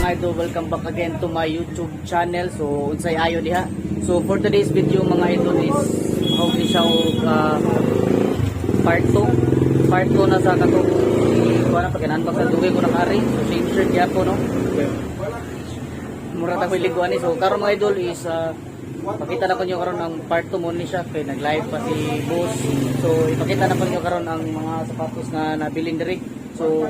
mga idol, welcome back again to my YouTube channel. So unsay ayo diha. So for today's video mga idol is how ni siya part 2 na sa kato kuha na pagkananbak sa duwi ko nakari. So same shirt po no. Mura ta ko liguan ni. So karon mga idol is pakita na ko niyo karon ang part 2 mo ni siya kay nag-live pa si boss. So ipakita na ko niyo karon ang mga sapatos na nabilin diri. So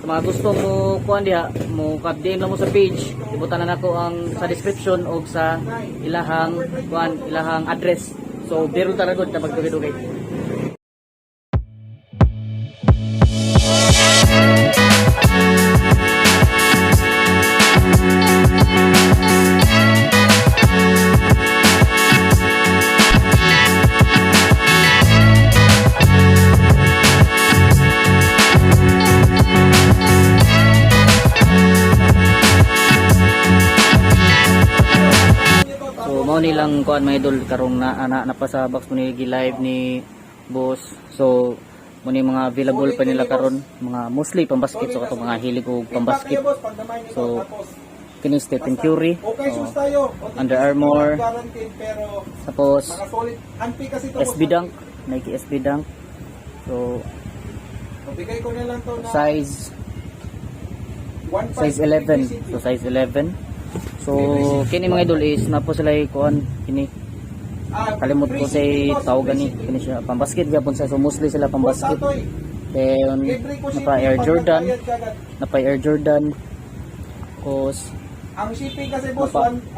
sa mga gusto mo kuan diha, mo ka-DM lang mo sa page, ibutan na nako ang sa description o sa ilahang kuan, ilahang address. So biro ta ra gud ta magdugay-dugay. Mao nilang kuan mga idol karong na pa sa box mo ni live ni boss. So mo ni mga available pa nila karon, mga mostly pambasket, so kato mga hilig og pambasket. So kini Stephen Curry, Under Armour, tapos SB Dunk, Nike SB Dunk. So size 11, so size 11. So kini mga idol is napo sila kuan kini kalimot ko say tawag gani kini siya pambasket gyapon sa, so mostly sila pambasket. Then napa Air Jordan cause ang shipping kasi boss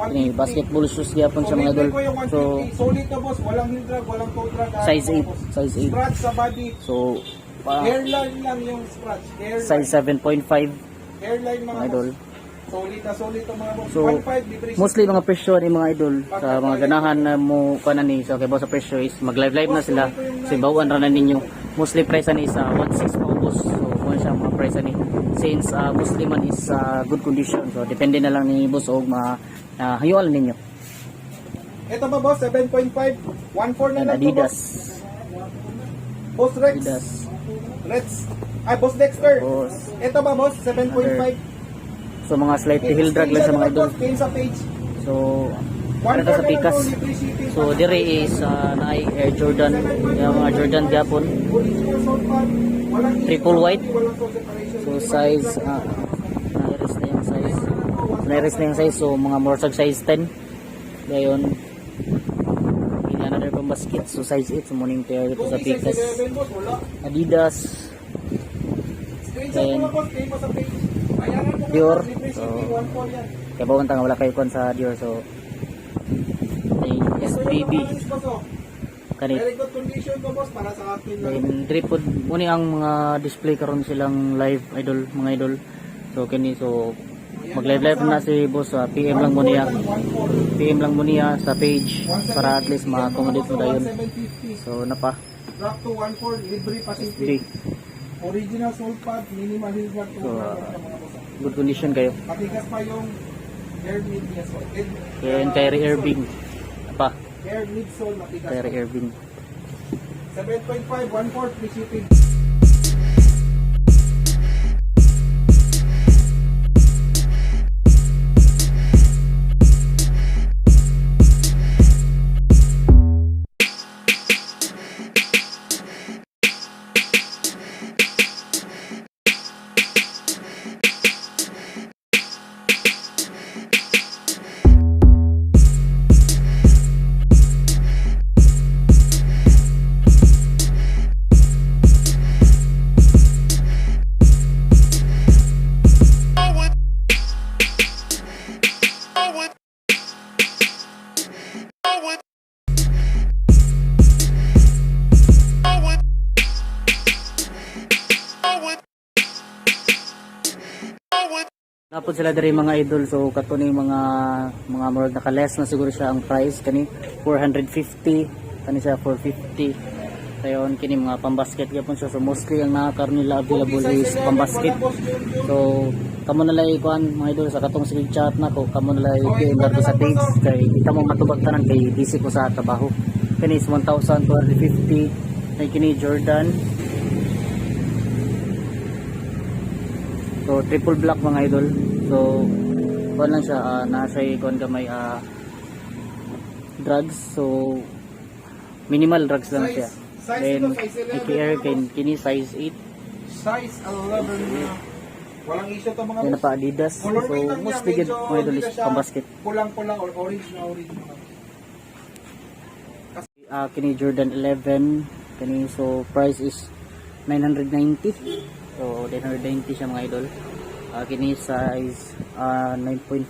ini basketball shoes gyapon sa mga idol. So solid to boss, walang hindrag, walang toe drag, size 8 scratch sa body. So hairline lang yung scratch, size 7.5 hairline mga idol. Solid to mga boss. So 1.5 libre. mostly mga presyo ni mga idol sa mga ganahan na mo kanan ni. So kay boss sa presyo is mag-live na sila. So bawaan ra na ninyo. Mostly price ni sa 1.6 maubos. So kung siya mga price ni since mostly man is good condition. So depende na lang ni boss og hayuan ninyo. Ito ba boss 7.5 1.4 na lang Adidas. Boss Rex. Adidas. Boss Dexter. Boss. Ito ba boss 7.5. So mga slightly heel drag lang sa mga idol. Sa page. So ano sa pikas. So dire is na Air Jordan, yung mga Jordan gyapon. Triple white. So size na yung size. So mga more size 10. Gayon. Ini another pambasket. So size 8 so morning pair ito sa pikas. Adidas. Then Dior. So kaya bawang tanga wala kayo kon sa Dior. So SBB kanit. Then tripod muni ang mga display karon silang live idol mga idol. So kini so mag-live na si boss. PM lang mo niya sa page para at least ma-accommodate mo dayon. So napa drop to 1.4 libre pa si original sole pad, minimal heel drag. So good condition kayo. Matigas pa yung air mid sole. Yan Kyrie Irving. Apa? Air mid sole matigas. Kyrie Irving. 7.5 1/4 free shipping. Napod sila diri mga idol. So kato ni mga more naka-less na siguro siya ang price kani 450 kani siya 450. Tayon kini mga pambasket gyapon siya. So mostly ang nakakaroon nila available is pambasket. So kamo na lay kuan mga idol sa katong sige chat nako, kamo na lay PM sa page kay kita mo matubag tanan kay busy ko sa trabaho. Kani is 1,250. Kay kini Jordan So triple black mga idol. So kuan lang siya, nasa kuan gamay drugs. So minimal drugs lang siya. Size Then ito, size 11. AKR kini size 8. Size 11 na. Walang issue to mga Yan na boss. pa Adidas. So Color lang most niya, bigid medyo mga idol hindi is na siya pambasket. Pulang-pula or orange na orange. Kini Jordan 11 kani, so price is 990. So 990 siya mga idol. Kini size 9.5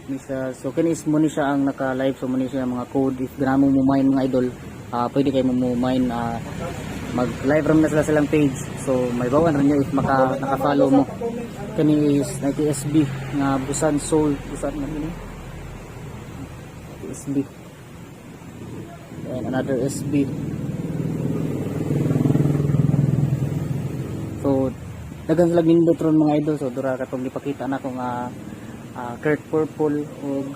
ni siya. So kini is mo ni siya ang naka live, so mo ni siya mga code if ganamo mo mine mga idol. Pwede kayo mo mine, mag live ram na sila silang page. So may bawan rin niyo if naka-follow mo. Kani is Nike SB nga Busan Soul, Busan na gini. SB. And another SB. So dagang sila nindot ron mga idol. So dura katong gipakita na ko nga Kurt Purple o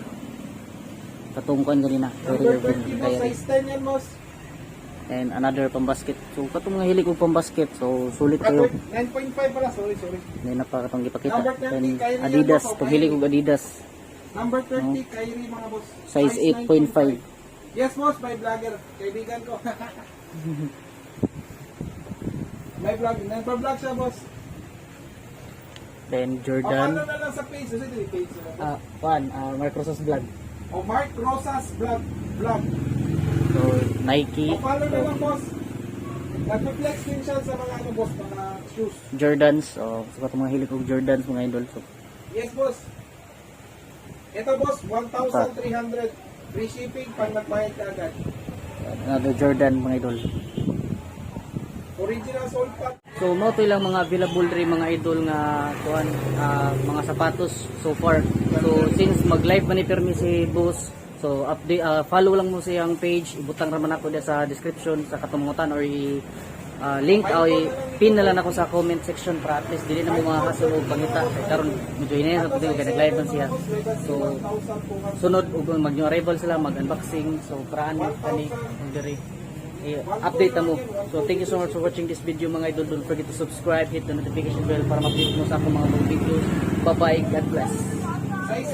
katungkan ganina. Number 20 boss, size 10 yan boss. And another pambasket. So katong mga hilig og pambasket. So sulit kayo. 9.5 pala, sorry. May na pa katong gipakita. Number 20, And Kyrie yan, Adidas, boss, kung hilig og Adidas. Number 30, Kyrie mga boss. Size 8.5. Yes boss, may vlogger. Kaibigan ko. May vlog. Nagpa-vlog siya boss. Then O Jordan. follow na lang sa page. Kasi ito yung page nila. Mark Rosas Vlog. O Mark Rosas vlog. So Nike. O follow na lang boss. Nagpa-flex din siya sa mga ano boss, mga shoes. Jordans. So katong mga hilig og Jordans mga idol. So Yes boss. Ito boss, 1,300. Free shipping pag nagbayad ka agad. another Jordan mga idol. Original sole pack. So mo to lang mga available rin mga idol nga kuan, mga sapatos so far. So since mag-live man ni permi si boss, so update, follow lang mo siyang page, ibutang ra man ako dia sa description sa katumungutan or link o pin na lang ako sa comment section para at least dili na mo mga kasulog pangita karon medyo inay sa puting kay nag-live man siya. So sunod ug mag new arrival sila mag-unboxing, so para ani diri update mo. So thank you so much for watching this video mga idol. Don't forget to subscribe, hit the notification bell para ma-update mo sa akong mga videos. Bye bye, God bless. Size